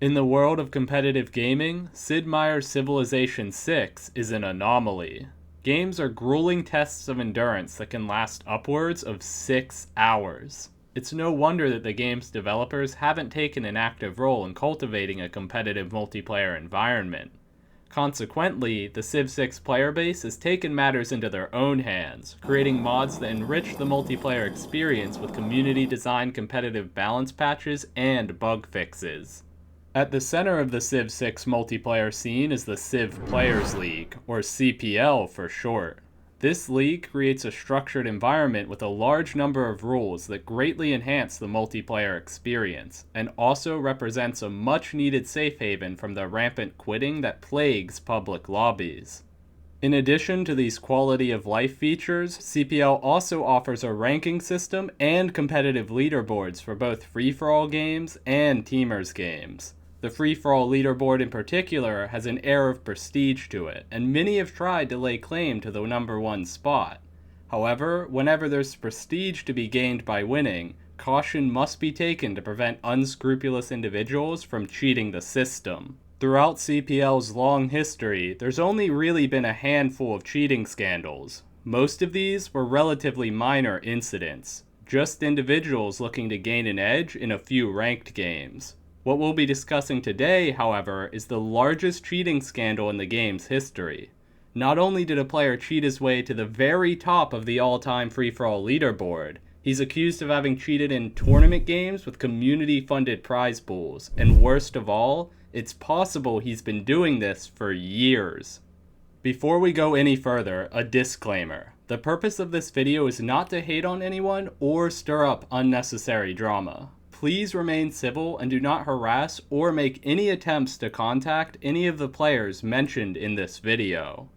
In the world of competitive gaming, Sid Meier's Civilization VI is an anomaly. Games are grueling tests of endurance that can last upwards of 6 hours. It's no wonder that the game's developers haven't taken an active role in cultivating a competitive multiplayer environment. Consequently, the Civ 6 player base has taken matters into their own hands, creating mods that enrich the multiplayer experience with community-designed competitive balance patches and bug fixes. At the center of the Civ 6 multiplayer scene is the Civ Players League, or CPL for short. This league creates a structured environment with a large number of rules that greatly enhance the multiplayer experience, and also represents a much-needed safe haven from the rampant quitting that plagues public lobbies. In addition to these quality of life features, CPL also offers a ranking system and competitive leaderboards for both free-for-all games and teamers games. The free-for-all leaderboard in particular has an air of prestige to it, and many have tried to lay claim to the number one spot. However, whenever there's prestige to be gained by winning, caution must be taken to prevent unscrupulous individuals from cheating the system. Throughout CPL's long history, there's only really been a handful of cheating scandals. Most of these were relatively minor incidents, just individuals looking to gain an edge in a few ranked games. What we'll be discussing today, however, is the largest cheating scandal in the game's history. Not only did a player cheat his way to the very top of the all-time free-for-all leaderboard, he's accused of having cheated in tournament games with community-funded prize pools, and worst of all, it's possible he's been doing this for years. Before we go any further, a disclaimer. The purpose of this video is not to hate on anyone or stir up unnecessary drama. Please remain civil and do not harass or make any attempts to contact any of the players mentioned in this video.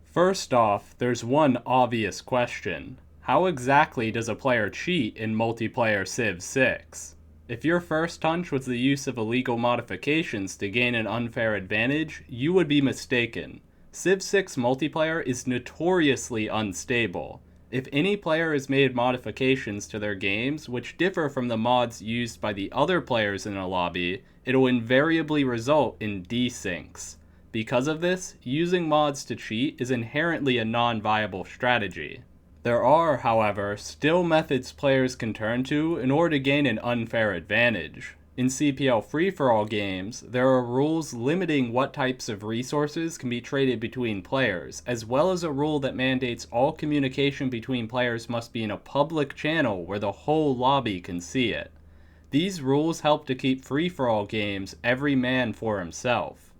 First off, there's one obvious question. How exactly does a player cheat in multiplayer Civ 6? If your first hunch was the use of illegal modifications to gain an unfair advantage, you would be mistaken. Civ 6 multiplayer is notoriously unstable. If any player has made modifications to their games which differ from the mods used by the other players in a lobby, it'll invariably result in desyncs. Because of this, using mods to cheat is inherently a non-viable strategy. There are, however, still methods players can turn to in order to gain an unfair advantage. In CPL free-for-all games, there are rules limiting what types of resources can be traded between players, as well as a rule that mandates all communication between players must be in a public channel where the whole lobby can see it. These rules help to keep free-for-all games every man for himself.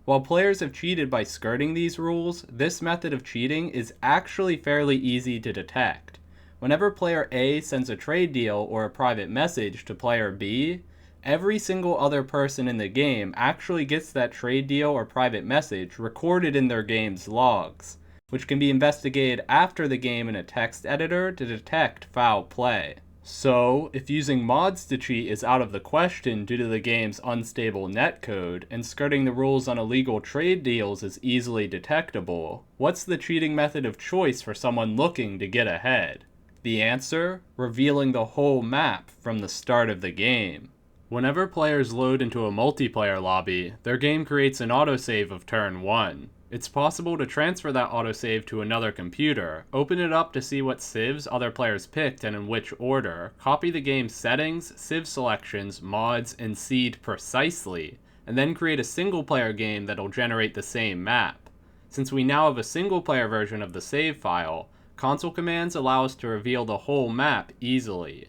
While players have cheated by skirting these rules, this method of cheating is actually fairly easy to detect. Whenever player A sends a trade deal or a private message to player B, every single other person in the game actually gets that trade deal or private message recorded in their game's logs, which can be investigated after the game in a text editor to detect foul play. So, if using mods to cheat is out of the question due to the game's unstable netcode, and skirting the rules on illegal trade deals is easily detectable, what's the cheating method of choice for someone looking to get ahead? The answer? Revealing the whole map from the start of the game. Whenever players load into a multiplayer lobby, their game creates an autosave of turn 1. It's possible to transfer that autosave to another computer, open it up to see what civs other players picked and in which order, copy the game's settings, civ selections, mods, and seed precisely, and then create a single-player game that'll generate the same map. Since we now have a single-player version of the save file, console commands allow us to reveal the whole map easily.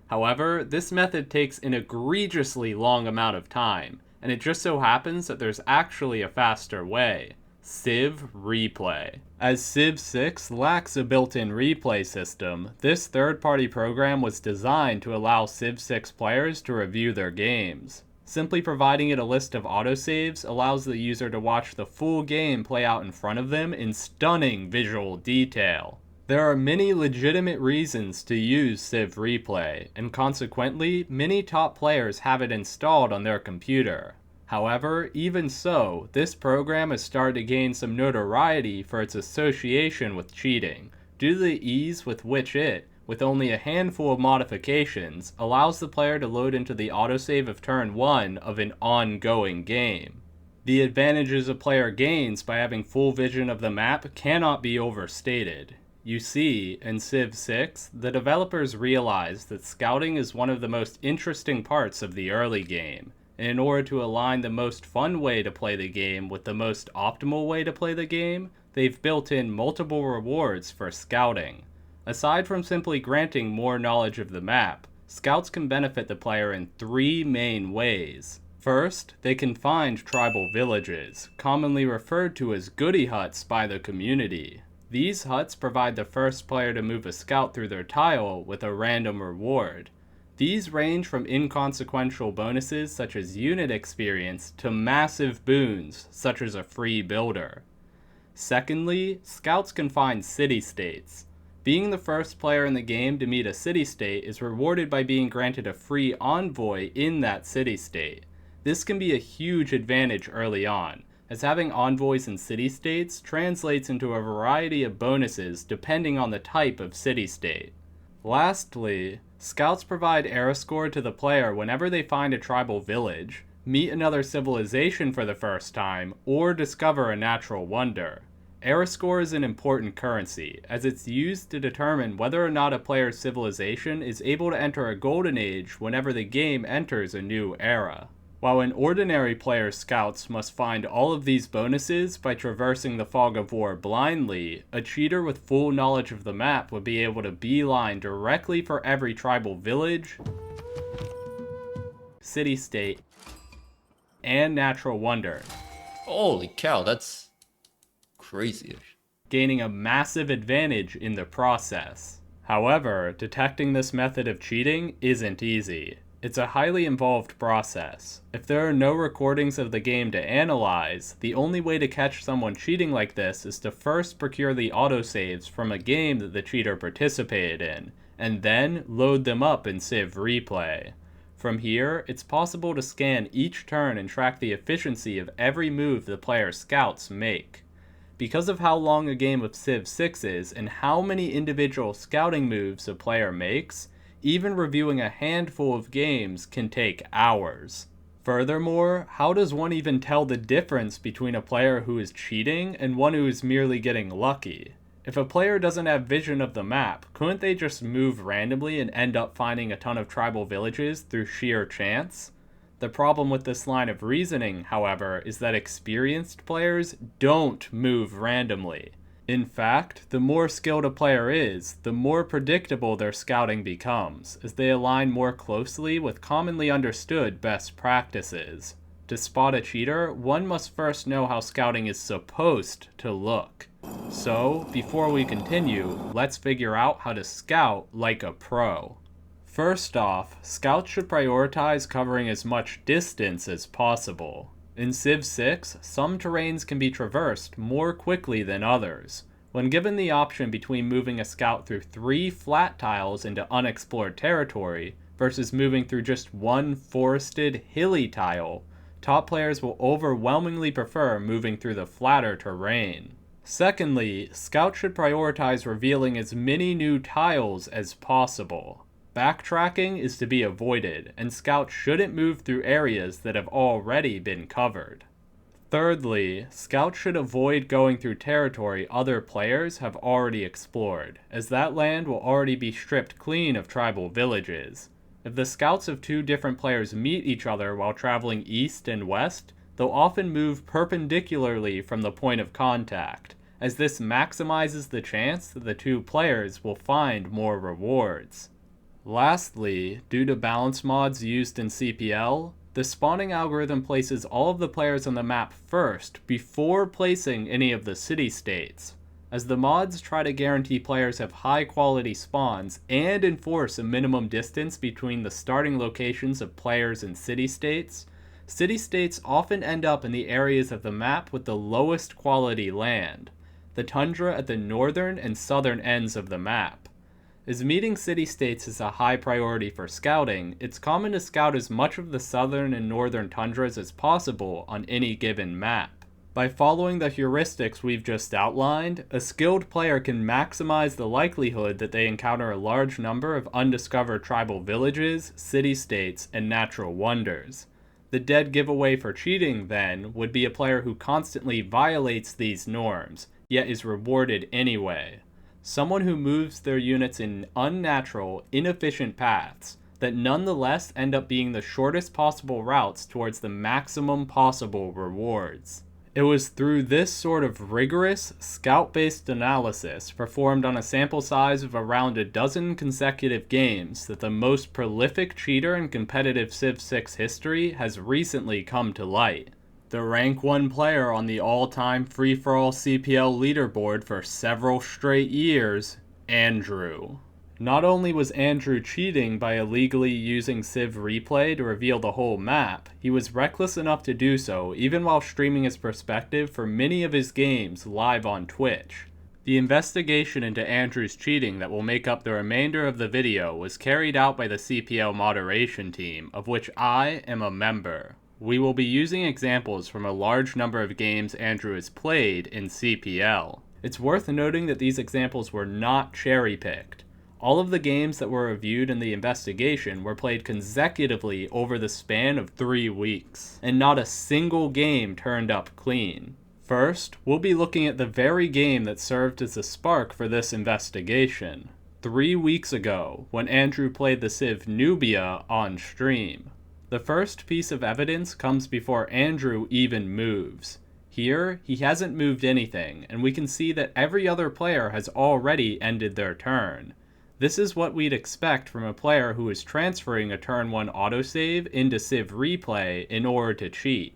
However, this method takes an egregiously long amount of time, and it just so happens that there's actually a faster way. Civ Replay. As Civ 6 lacks a built-in replay system, this third-party program was designed to allow Civ 6 players to review their games. Simply providing it a list of autosaves allows the user to watch the full game play out in front of them in stunning visual detail. There are many legitimate reasons to use Civ Replay, and consequently, many top players have it installed on their computer. However, even so, this program has started to gain some notoriety for its association with cheating, due to the ease with which it, with only a handful of modifications, allows the player to load into the autosave of turn 1 of an ongoing game. The advantages a player gains by having full vision of the map cannot be overstated. You see, in Civ 6, the developers realized that scouting is one of the most interesting parts of the early game, and in order to align the most fun way to play the game with the most optimal way to play the game, they've built in multiple rewards for scouting. Aside from simply granting more knowledge of the map, scouts can benefit the player in 3 main ways. First, they can find tribal villages, commonly referred to as goody huts by the community. These huts provide the first player to move a scout through their tile with a random reward. These range from inconsequential bonuses such as unit experience to massive boons such as a free builder. Secondly, scouts can find city-states. Being the first player in the game to meet a city-state is rewarded by being granted a free envoy in that city-state. This can be a huge advantage early on, as having envoys in city-states translates into a variety of bonuses depending on the type of city-state. Lastly, scouts provide era score to the player whenever they find a tribal village, meet another civilization for the first time, or discover a natural wonder. Era score is an important currency, as it's used to determine whether or not a player's civilization is able to enter a golden age whenever the game enters a new era. While an ordinary player's scouts must find all of these bonuses by traversing the Fog of War blindly, a cheater with full knowledge of the map would be able to beeline directly for every tribal village, city-state, and natural wonder. Holy cow, that's crazy-ish. Gaining a massive advantage in the process. However, detecting this method of cheating isn't easy. It's a highly involved process. If there are no recordings of the game to analyze, the only way to catch someone cheating like this is to first procure the autosaves from a game that the cheater participated in, and then load them up in Civ Replay. From here, it's possible to scan each turn and track the efficiency of every move the player's scouts make. Because of how long a game of Civ 6 is and how many individual scouting moves a player makes, even reviewing a handful of games can take hours. Furthermore, how does one even tell the difference between a player who is cheating and one who is merely getting lucky? If a player doesn't have vision of the map, couldn't they just move randomly and end up finding a ton of tribal villages through sheer chance? The problem with this line of reasoning, however, is that experienced players don't move randomly. In fact, the more skilled a player is, the more predictable their scouting becomes, as they align more closely with commonly understood best practices. To spot a cheater, one must first know how scouting is supposed to look. So, before we continue, let's figure out how to scout like a pro. First off, scouts should prioritize covering as much distance as possible. In Civ 6, some terrains can be traversed more quickly than others. When given the option between moving a scout through 3 flat tiles into unexplored territory versus moving through just 1 forested, hilly tile, top players will overwhelmingly prefer moving through the flatter terrain. Secondly, scouts should prioritize revealing as many new tiles as possible. Backtracking is to be avoided, and scouts shouldn't move through areas that have already been covered. Thirdly, scouts should avoid going through territory other players have already explored, as that land will already be stripped clean of tribal villages. If the scouts of 2 different players meet each other while traveling east and west, they'll often move perpendicularly from the point of contact, as this maximizes the chance that the 2 players will find more rewards. Lastly, due to balance mods used in CPL, the spawning algorithm places all of the players on the map first before placing any of the city-states. As the mods try to guarantee players have high-quality spawns and enforce a minimum distance between the starting locations of players and city-states, city-states often end up in the areas of the map with the lowest quality land, the tundra at the northern and southern ends of the map. As meeting city-states is a high priority for scouting, it's common to scout as much of the southern and northern tundras as possible on any given map. By following the heuristics we've just outlined, a skilled player can maximize the likelihood that they encounter a large number of undiscovered tribal villages, city-states, and natural wonders. The dead giveaway for cheating, then, would be a player who constantly violates these norms, yet is rewarded anyway. Someone who moves their units in unnatural, inefficient paths that nonetheless end up being the shortest possible routes towards the maximum possible rewards. It was through this sort of rigorous, scout-based analysis performed on a sample size of around a dozen consecutive games that the most prolific cheater in competitive Civ 6 history has recently come to light. The rank 1 player on the all-time free-for-all CPL leaderboard for several straight years, Andrew. Not only was Andrew cheating by illegally using Civ Replay to reveal the whole map, he was reckless enough to do so even while streaming his perspective for many of his games live on Twitch. The investigation into Andrew's cheating that will make up the remainder of the video was carried out by the CPL moderation team, of which I am a member. We will be using examples from a large number of games Andrew has played in CPL. It's worth noting that these examples were not cherry-picked. All of the games that were reviewed in the investigation were played consecutively over the span of 3 weeks, and not a single game turned up clean. First, we'll be looking at the very game that served as the spark for this investigation. 3 weeks ago, when Andrew played the Civ Nubia on stream. The first piece of evidence comes before Andrew even moves. Here, he hasn't moved anything, and we can see that every other player has already ended their turn. This is what we'd expect from a player who is transferring a turn 1 autosave into Civ Replay in order to cheat.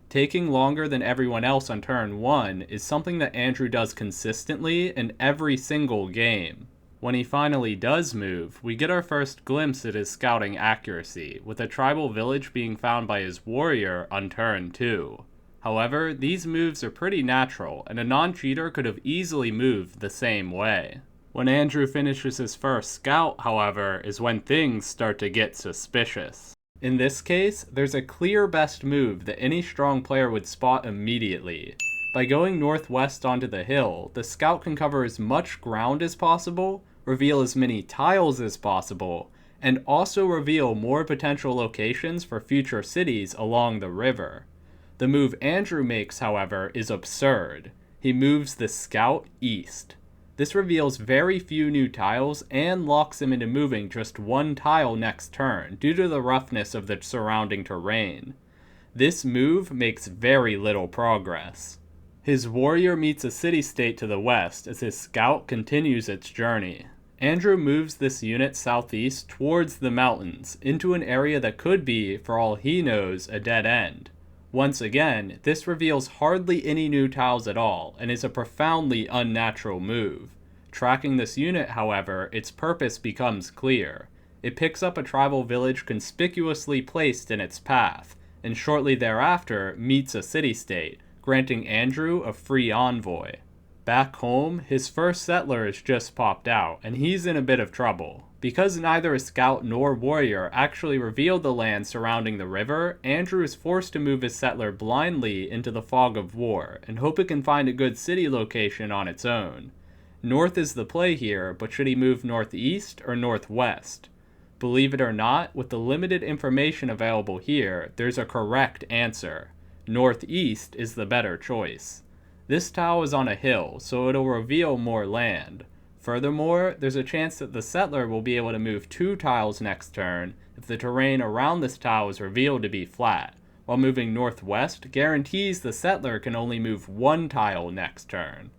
Taking longer than everyone else on turn 1 is something that Andrew does consistently in every single game. When he finally does move, we get our first glimpse at his scouting accuracy, with a tribal village being found by his warrior on turn 2. However, these moves are pretty natural, and a non-cheater could have easily moved the same way. When Andrew finishes his first scout, however, is when things start to get suspicious. In this case, there's a clear best move that any strong player would spot immediately. By going northwest onto the hill, the scout can cover as much ground as possible, reveal as many tiles as possible, and also reveal more potential locations for future cities along the river. The move Andrew makes, however, is absurd. He moves the scout east. This reveals very few new tiles and locks him into moving just one tile next turn due to the roughness of the surrounding terrain. This move makes very little progress. His warrior meets a city-state to the west as his scout continues its journey. Andrew moves this unit southeast towards the mountains, into an area that could be, for all he knows, a dead end. Once again, this reveals hardly any new tiles at all, and is a profoundly unnatural move. Tracking this unit, however, its purpose becomes clear. It picks up a tribal village conspicuously placed in its path, and shortly thereafter meets a city-state, granting Andrew a free envoy. Back home, his first settler has just popped out, and he's in a bit of trouble. Because neither a scout nor warrior actually revealed the land surrounding the river, Andrew is forced to move his settler blindly into the fog of war, and hope it can find a good city location on its own. North is the play here, but should he move northeast or northwest? Believe it or not, with the limited information available here, there's a correct answer. Northeast is the better choice. This tile is on a hill, so it'll reveal more land. Furthermore, there's a chance that the settler will be able to move 2 tiles next turn if the terrain around this tile is revealed to be flat, while moving northwest guarantees the settler can only move 1 tile next turn.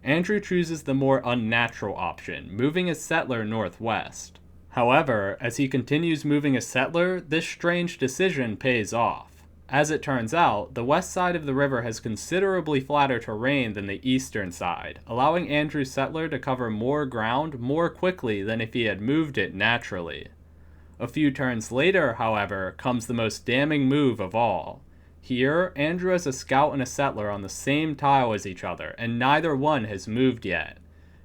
Andrew chooses the more unnatural option, moving his settler northwest. However, as he continues moving his settler, this strange decision pays off. As it turns out, the west side of the river has considerably flatter terrain than the eastern side, allowing Andrew's settler to cover more ground more quickly than if he had moved it naturally. A few turns later, however, comes the most damning move of all. Here, Andrew has a scout and a settler on the same tile as each other, and neither one has moved yet.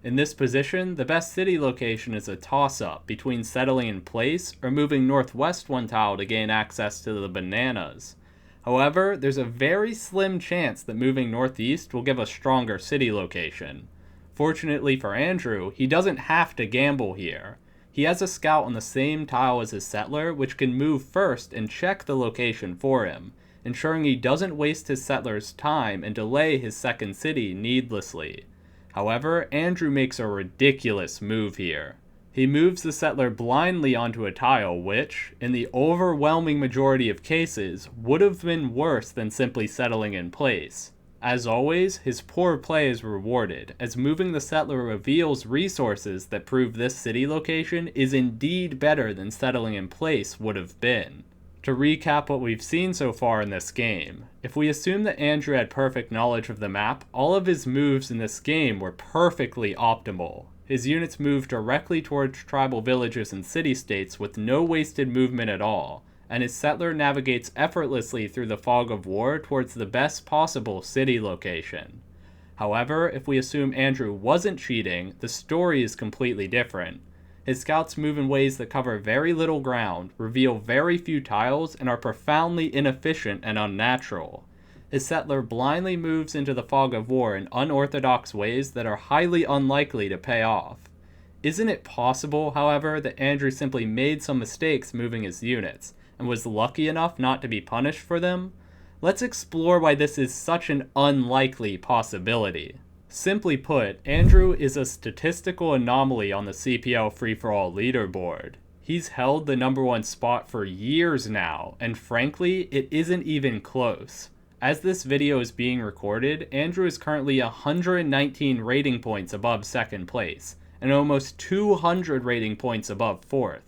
In this position, the best city location is a toss-up between settling in place or moving northwest 1 tile to gain access to the bananas. However, there's a very slim chance that moving northeast will give a stronger city location. Fortunately for Andrew, he doesn't have to gamble here. He has a scout on the same tile as his settler, which can move first and check the location for him, ensuring he doesn't waste his settler's time and delay his second city needlessly. However, Andrew makes a ridiculous move here. He moves the settler blindly onto a tile which, in the overwhelming majority of cases, would have been worse than simply settling in place. As always, his poor play is rewarded, as moving the settler reveals resources that prove this city location is indeed better than settling in place would have been. To recap what we've seen so far in this game, if we assume that Andrew had perfect knowledge of the map, all of his moves in this game were perfectly optimal. His units move directly towards tribal villages and city-states with no wasted movement at all, and his settler navigates effortlessly through the fog of war towards the best possible city location. However, if we assume Andrew wasn't cheating, the story is completely different. His scouts move in ways that cover very little ground, reveal very few tiles, and are profoundly inefficient and unnatural. His settler blindly moves into the fog of war in unorthodox ways that are highly unlikely to pay off. Isn't it possible, however, that Andrew simply made some mistakes moving his units, and was lucky enough not to be punished for them? Let's explore why this is such an unlikely possibility. Simply put, Andrew is a statistical anomaly on the CPL free-for-all leaderboard. He's held the #1 spot for years now, and frankly, it isn't even close. As this video is being recorded, Andrew is currently 119 rating points above second place, and almost 200 rating points above fourth.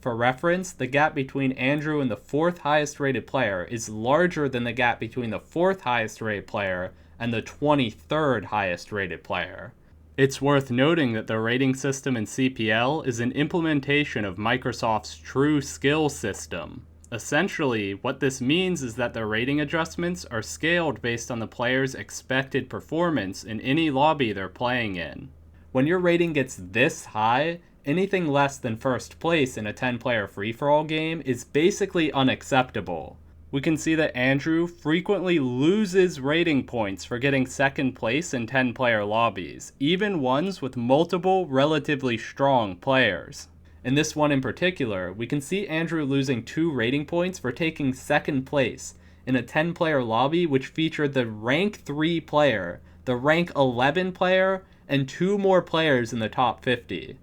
For reference, the gap between Andrew and the 4th highest rated player is larger than the gap between the 4th highest rated player and the 23rd highest rated player. It's worth noting that the rating system in CPL is an implementation of Microsoft's True Skill system. Essentially, what this means is that the rating adjustments are scaled based on the player's expected performance in any lobby they're playing in. When your rating gets this high, anything less than first place in a 10-player free-for-all game is basically unacceptable. We can see that Andrew frequently loses rating points for getting second place in 10-player lobbies, even ones with multiple relatively strong players. In this one in particular, we can see Andrew losing 2 rating points for taking second place in a 10-player lobby which featured the rank 3 player, the rank 11 player, and 2 more players in the top 50.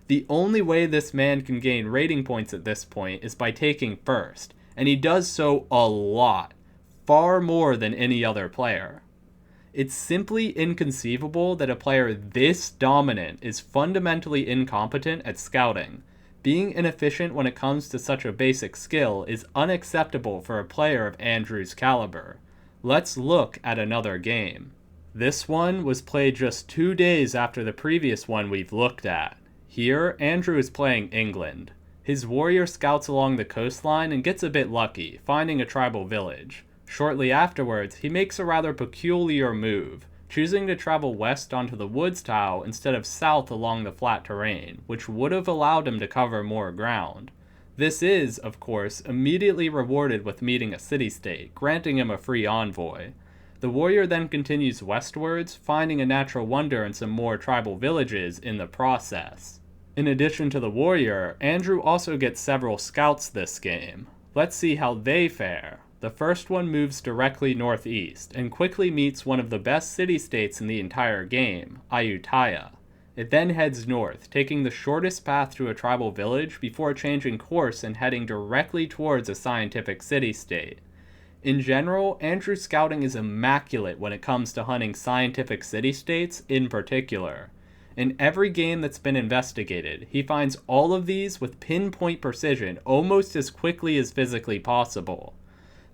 The only way this man can gain rating points at this point is by taking first, and he does so a lot, far more than any other player. It's simply inconceivable that a player this dominant is fundamentally incompetent at scouting. Being inefficient when it comes to such a basic skill is unacceptable for a player of Andrew's caliber. Let's look at another game. This one was played just 2 days after the previous one we've looked at. Here, Andrew is playing England. His warrior scouts along the coastline and gets a bit lucky, finding a tribal village. Shortly afterwards, he makes a rather peculiar move, choosing to travel west onto the woods tile instead of south along the flat terrain, which would have allowed him to cover more ground. This is, of course, immediately rewarded with meeting a city-state, granting him a free envoy. The warrior then continues westwards, finding a natural wonder and some more tribal villages in the process. In addition to the warrior, Andrew also gets several scouts this game. Let's see how they fare. The first one moves directly northeast, and quickly meets one of the best city-states in the entire game, Ayutthaya. It then heads north, taking the shortest path to a tribal village before changing course and heading directly towards a scientific city-state. In general, Andrew's scouting is immaculate when it comes to hunting scientific city-states in particular. In every game that's been investigated, he finds all of these with pinpoint precision almost as quickly as physically possible.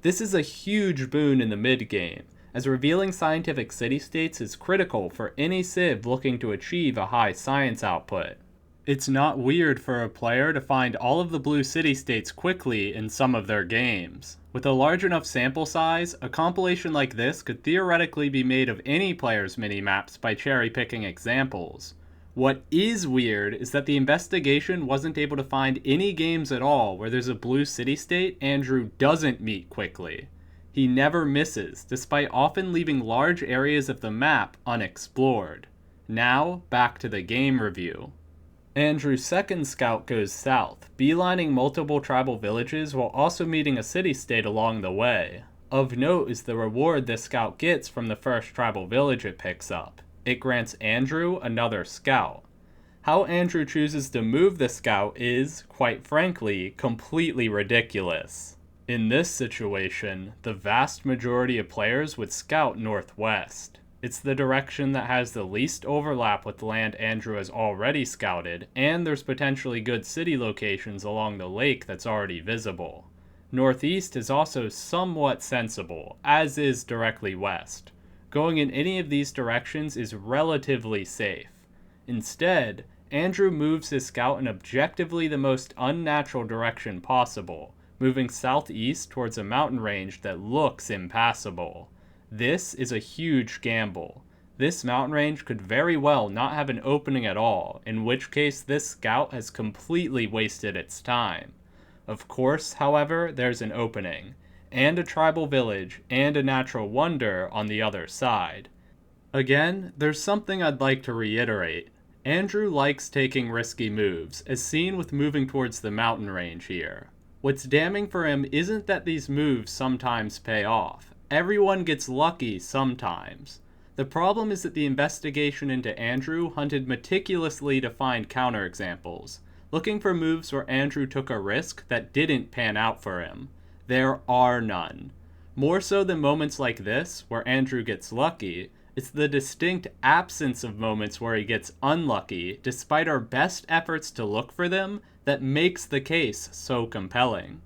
This is a huge boon in the mid-game, as revealing scientific city-states is critical for any civ looking to achieve a high science output. It's not weird for a player to find all of the blue city-states quickly in some of their games. With a large enough sample size, a compilation like this could theoretically be made of any player's mini-maps by cherry-picking examples. What is weird is that the investigation wasn't able to find any games at all where there's a blue city-state Andrew doesn't meet quickly. He never misses, despite often leaving large areas of the map unexplored. Now, back to the game review. Andrew's second scout goes south, beelining multiple tribal villages while also meeting a city-state along the way. Of note is the reward this scout gets from the first tribal village it picks up. It grants Andrew another scout. How Andrew chooses to move the scout is, quite frankly, completely ridiculous. In this situation, the vast majority of players would scout northwest. It's the direction that has the least overlap with land Andrew has already scouted, and there's potentially good city locations along the lake that's already visible. Northeast is also somewhat sensible, as is directly west. Going in any of these directions is relatively safe. Instead, Andrew moves his scout in objectively the most unnatural direction possible, moving southeast towards a mountain range that looks impassable. This is a huge gamble. This mountain range could very well not have an opening at all, in which case this scout has completely wasted its time. Of course, however, there's an opening, and a tribal village, and a natural wonder on the other side. Again, there's something I'd like to reiterate. Andrew likes taking risky moves, as seen with moving towards the mountain range here. What's damning for him isn't that these moves sometimes pay off. Everyone gets lucky sometimes. The problem is that the investigation into Andrew hunted meticulously to find counterexamples, looking for moves where Andrew took a risk that didn't pan out for him. There are none. More so than moments like this, where Andrew gets lucky, it's the distinct absence of moments where he gets unlucky, despite our best efforts to look for them, that makes the case so compelling.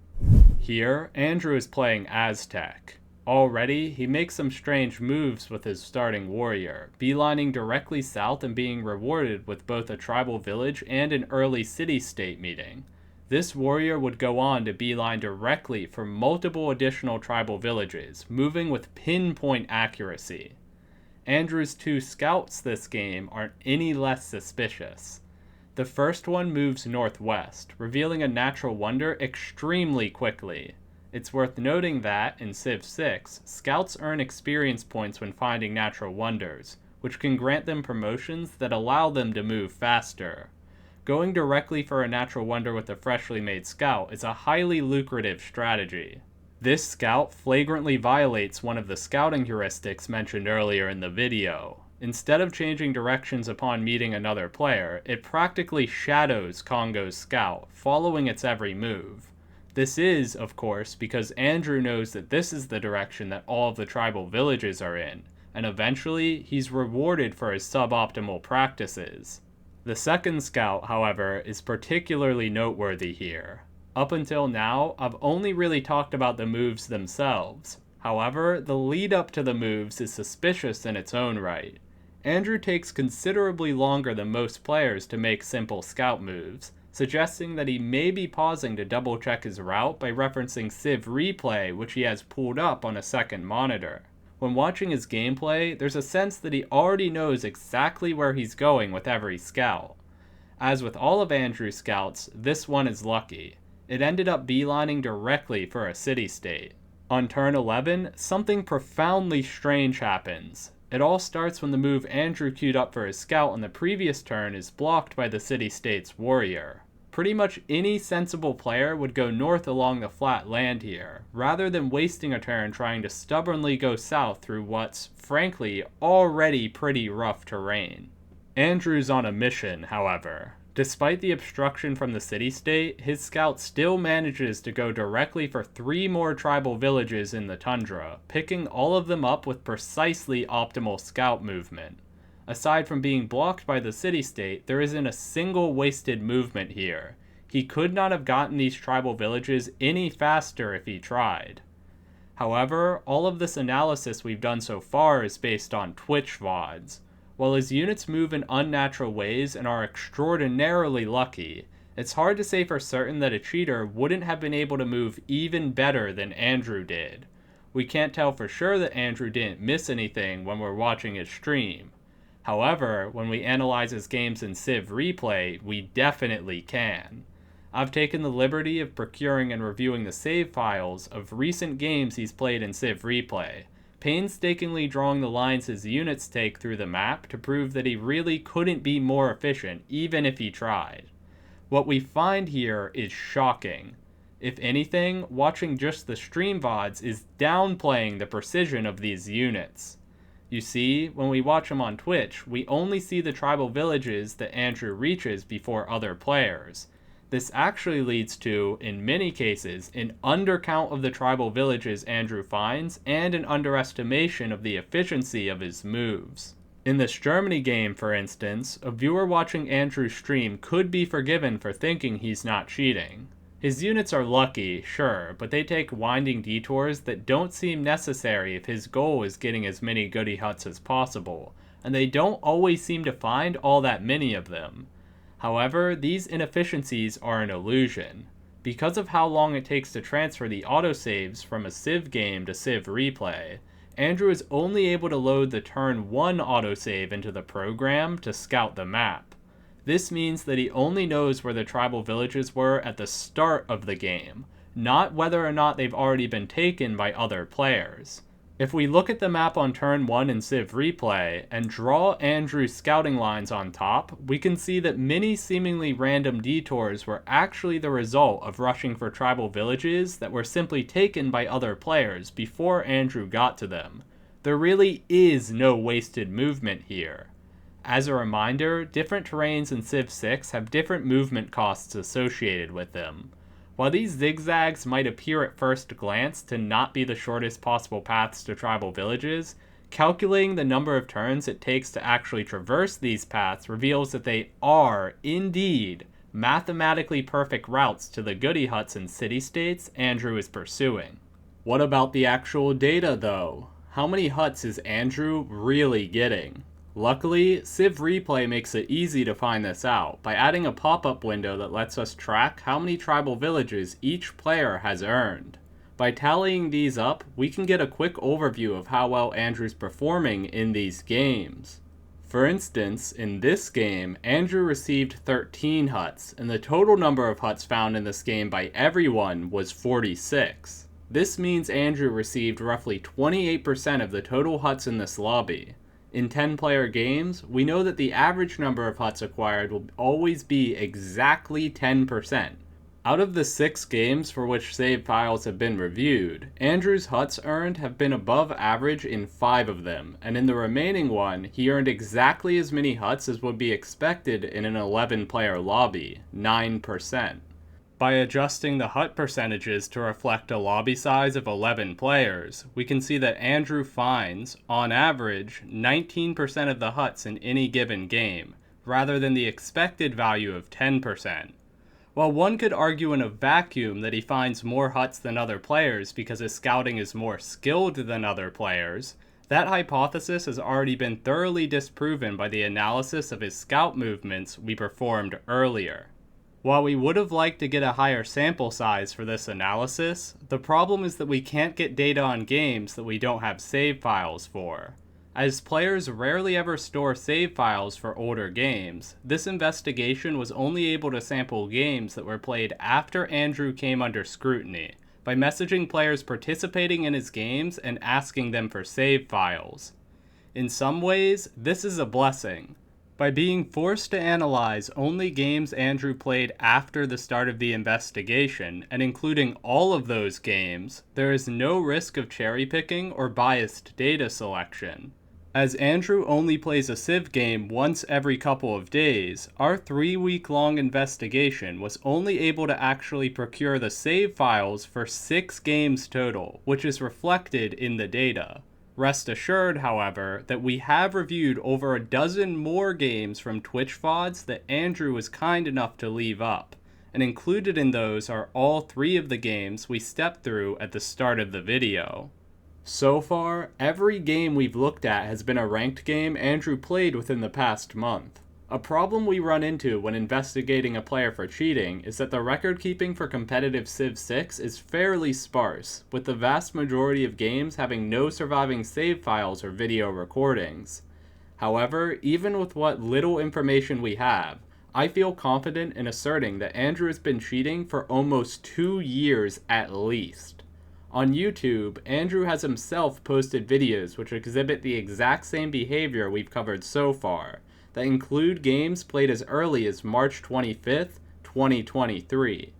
Here, Andrew is playing Aztec. Already, he makes some strange moves with his starting warrior, beelining directly south and being rewarded with both a tribal village and an early city-state meeting. This warrior would go on to beeline directly for multiple additional tribal villages, moving with pinpoint accuracy. Andrew's two scouts this game aren't any less suspicious. The first one moves northwest, revealing a natural wonder extremely quickly. It's worth noting that, in Civ 6, scouts earn experience points when finding natural wonders, which can grant them promotions that allow them to move faster. Going directly for a natural wonder with a freshly made scout is a highly lucrative strategy. This scout flagrantly violates one of the scouting heuristics mentioned earlier in the video. Instead of changing directions upon meeting another player, it practically shadows Congo's scout, following its every move. This is, of course, because Andrew knows that this is the direction that all of the tribal villages are in, and eventually he's rewarded for his suboptimal practices. The second scout, however, is particularly noteworthy here. Up until now, I've only really talked about the moves themselves. However, the lead up to the moves is suspicious in its own right. Andrew takes considerably longer than most players to make simple scout moves, suggesting that he may be pausing to double check his route by referencing Civ Replay, which he has pulled up on a second monitor. When watching his gameplay, there's a sense that he already knows exactly where he's going with every scout. As with all of Andrew's scouts, this one is lucky. It ended up beelining directly for a city-state. On turn 11, something profoundly strange happens. It all starts when the move Andrew queued up for his scout on the previous turn is blocked by the city-state's warrior. Pretty much any sensible player would go north along the flat land here, rather than wasting a turn trying to stubbornly go south through what's, frankly, already pretty rough terrain. Andrew's on a mission, however. Despite the obstruction from the city-state, his scout still manages to go directly for 3 more tribal villages in the tundra, picking all of them up with precisely optimal scout movement. Aside from being blocked by the city-state, there isn't a single wasted movement here. He could not have gotten these tribal villages any faster if he tried. However, all of this analysis we've done so far is based on Twitch vods. While his units move in unnatural ways and are extraordinarily lucky, it's hard to say for certain that a cheater wouldn't have been able to move even better than Andrew did. We can't tell for sure that Andrew didn't miss anything when we're watching his stream. However, when we analyze his games in Civ Replay, we definitely can. I've taken the liberty of procuring and reviewing the save files of recent games he's played in Civ Replay, painstakingly drawing the lines his units take through the map to prove that he really couldn't be more efficient even if he tried. What we find here is shocking. If anything, watching just the stream VODs is downplaying the precision of these units. You see, when we watch them on Twitch, we only see the tribal villages that Andrew reaches before other players. This actually leads to, in many cases, an undercount of the tribal villages Andrew finds and an underestimation of the efficiency of his moves. In this Germany game, for instance, a viewer watching Andrew's stream could be forgiven for thinking he's not cheating. His units are lucky, sure, but they take winding detours that don't seem necessary if his goal is getting as many goody huts as possible, and they don't always seem to find all that many of them. However, these inefficiencies are an illusion. Because of how long it takes to transfer the autosaves from a Civ game to Civ Replay, Andrew is only able to load the turn 1 autosave into the program to scout the map. This means that he only knows where the tribal villages were at the start of the game, not whether or not they've already been taken by other players. If we look at the map on turn 1 in Civ Replay and draw Andrew's scouting lines on top, we can see that many seemingly random detours were actually the result of rushing for tribal villages that were simply taken by other players before Andrew got to them. There really is no wasted movement here. As a reminder, different terrains in Civ 6 have different movement costs associated with them. While these zigzags might appear at first glance to not be the shortest possible paths to tribal villages, calculating the number of turns it takes to actually traverse these paths reveals that they are, indeed, mathematically perfect routes to the goody huts and city-states Andrew is pursuing. What about the actual data, though? How many huts is Andrew really getting? Luckily, Civ Replay makes it easy to find this out by adding a pop-up window that lets us track how many tribal villages each player has earned. By tallying these up, we can get a quick overview of how well Andrew's performing in these games. For instance, in this game, Andrew received 13 huts, and the total number of huts found in this game by everyone was 46. This means Andrew received roughly 28% of the total huts in this lobby. In 10-player games, we know that the average number of huts acquired will always be exactly 10%. Out of the 6 games for which save files have been reviewed, Andrew's huts earned have been above average in 5 of them, and in the remaining one, he earned exactly as many huts as would be expected in an 11-player lobby, 9%. By adjusting the hut percentages to reflect a lobby size of 11 players, we can see that Andrew finds, on average, 19% of the huts in any given game, rather than the expected value of 10%. While one could argue in a vacuum that he finds more huts than other players because his scouting is more skilled than other players, that hypothesis has already been thoroughly disproven by the analysis of his scout movements we performed earlier. While we would have liked to get a higher sample size for this analysis, the problem is that we can't get data on games that we don't have save files for. As players rarely ever store save files for older games, this investigation was only able to sample games that were played after Andrew came under scrutiny, by messaging players participating in his games and asking them for save files. In some ways, this is a blessing. By being forced to analyze only games Andrew played after the start of the investigation, and including all of those games, there is no risk of cherry-picking or biased data selection. As Andrew only plays a Civ game once every couple of days, our 3-week-long investigation was only able to actually procure the save files for 6 games total, which is reflected in the data. Rest assured, however, that we have reviewed over a dozen more games from Twitch VODs that Andrew was kind enough to leave up, and included in those are all 3 of the games we stepped through at the start of the video. So far, every game we've looked at has been a ranked game Andrew played within the past month. A problem we run into when investigating a player for cheating is that the record keeping for competitive Civ 6 is fairly sparse, with the vast majority of games having no surviving save files or video recordings. However, even with what little information we have, I feel confident in asserting that Andrew has been cheating for almost 2 years at least. On YouTube, Andrew has himself posted videos which exhibit the exact same behavior we've covered so far, that include games played as early as March 25th, 2023.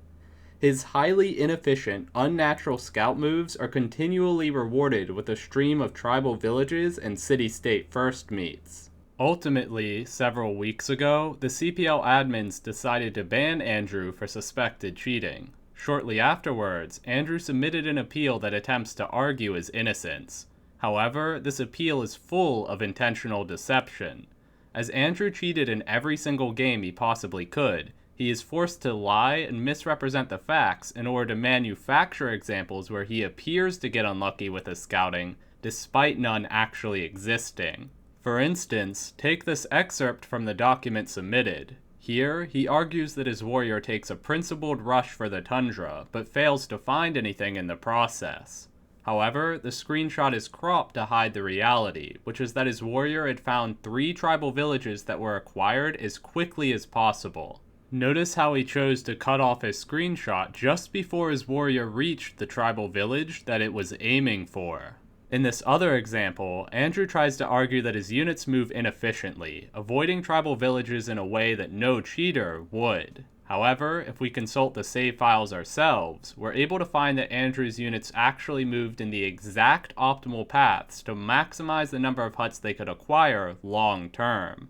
His highly inefficient, unnatural scout moves are continually rewarded with a stream of tribal villages and city-state first meets. Ultimately, several weeks ago, the CPL admins decided to ban Andrew for suspected cheating. Shortly afterwards, Andrew submitted an appeal that attempts to argue his innocence. However, this appeal is full of intentional deception. As Andrew cheated in every single game he possibly could, he is forced to lie and misrepresent the facts in order to manufacture examples where he appears to get unlucky with his scouting, despite none actually existing. For instance, take this excerpt from the document submitted. Here, he argues that his warrior takes a principled rush for the tundra, but fails to find anything in the process. However, the screenshot is cropped to hide the reality, which is that his warrior had found 3 tribal villages that were acquired as quickly as possible. Notice how he chose to cut off his screenshot just before his warrior reached the tribal village that it was aiming for. In this other example, Andrew tries to argue that his units move inefficiently, avoiding tribal villages in a way that no cheater would. However, if we consult the save files ourselves, we're able to find that Andrew's units actually moved in the exact optimal paths to maximize the number of huts they could acquire long term.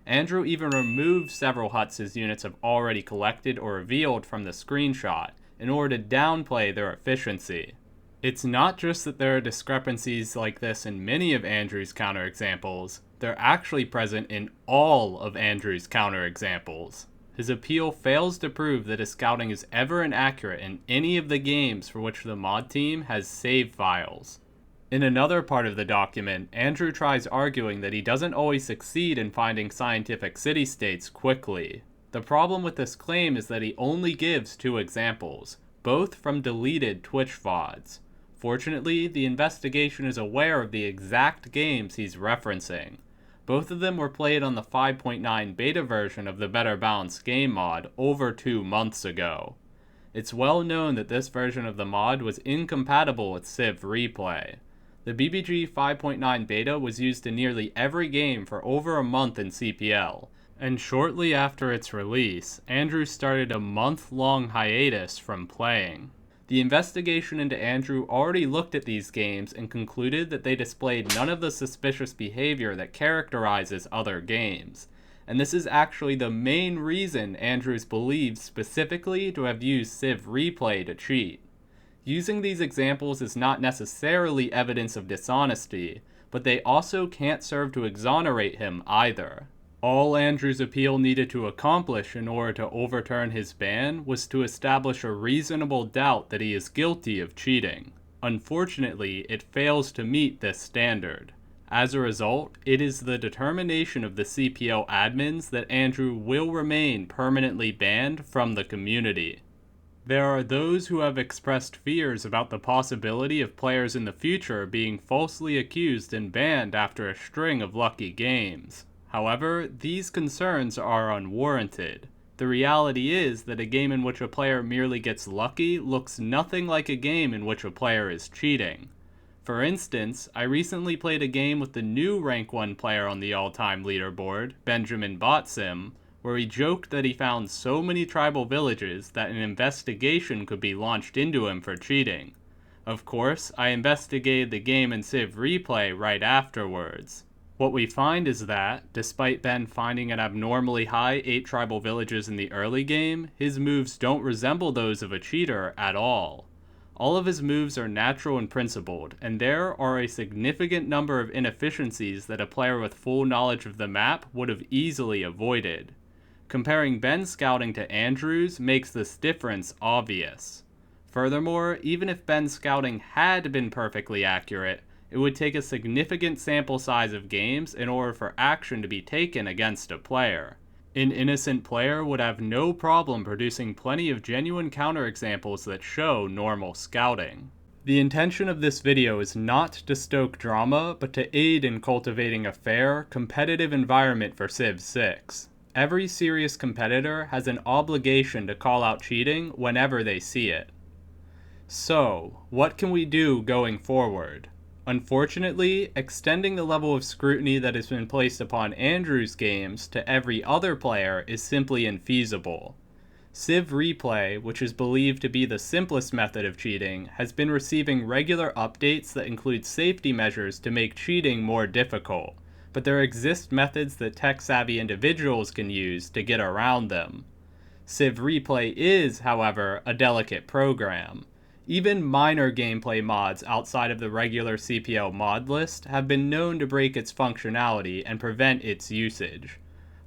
Andrew even removed several huts his units have already collected or revealed from the screenshot in order to downplay their efficiency. It's not just that there are discrepancies like this in many of Andrew's counterexamples, they're actually present in all of Andrew's counterexamples. His appeal fails to prove that his scouting is ever inaccurate in any of the games for which the mod team has save files. In another part of the document, Andrew tries arguing that he doesn't always succeed in finding scientific city-states quickly. The problem with this claim is that he only gives 2 examples, both from deleted Twitch VODs. Fortunately, the investigation is aware of the exact games he's referencing. Both of them were played on the 5.9 beta version of the Better Balanced Game mod over 2 months ago. It's well known that this version of the mod was incompatible with Civ Replay. The BBG 5.9 beta was used in nearly every game for over a month in CPL, and shortly after its release, Andrew started a month-long hiatus from playing. The investigation into Andrew already looked at these games and concluded that they displayed none of the suspicious behavior that characterizes other games. And this is actually the main reason Andrews believes specifically to have used Civ Replay to cheat. Using these examples is not necessarily evidence of dishonesty, but they also can't serve to exonerate him either. All Andrew's appeal needed to accomplish in order to overturn his ban was to establish a reasonable doubt that he is guilty of cheating. Unfortunately, it fails to meet this standard. As a result, it is the determination of the CPL admins that Andrew will remain permanently banned from the community. There are those who have expressed fears about the possibility of players in the future being falsely accused and banned after a string of lucky games. However, these concerns are unwarranted. The reality is that a game in which a player merely gets lucky looks nothing like a game in which a player is cheating. For instance, I recently played a game with the new rank 1 player on the all-time leaderboard, Benjamin Botsim, where he joked that he found so many tribal villages that an investigation could be launched into him for cheating. Of course, I investigated the game in Civ Replay right afterwards. What we find is that, despite Ben finding an abnormally high 8 tribal villages in the early game, his moves don't resemble those of a cheater at all. All of his moves are natural and principled, and there are a significant number of inefficiencies that a player with full knowledge of the map would have easily avoided. Comparing Ben's scouting to Andrew's makes this difference obvious. Furthermore, even if Ben's scouting had been perfectly accurate, it would take a significant sample size of games in order for action to be taken against a player. An innocent player would have no problem producing plenty of genuine counterexamples that show normal scouting. The intention of this video is not to stoke drama, but to aid in cultivating a fair, competitive environment for Civ 6. every serious competitor has an obligation to call out cheating whenever they see it. So, what can we do going forward? Unfortunately, extending the level of scrutiny that has been placed upon Andrew's games to every other player is simply infeasible. Civ Replay, which is believed to be the simplest method of cheating, has been receiving regular updates that include safety measures to make cheating more difficult, but there exist methods that tech-savvy individuals can use to get around them. Civ Replay is, however, a delicate program. Even minor gameplay mods outside of the regular CPL mod list have been known to break its functionality and prevent its usage.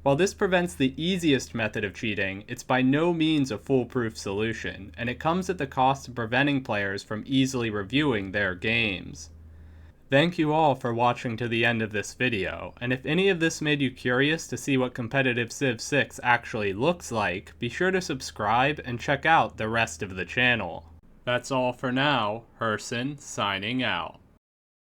While this prevents the easiest method of cheating, it's by no means a foolproof solution, and it comes at the cost of preventing players from easily reviewing their games. Thank you all for watching to the end of this video, and if any of this made you curious to see what competitive Civ 6 actually looks like, be sure to subscribe and check out the rest of the channel. That's all for now. Herson signing out.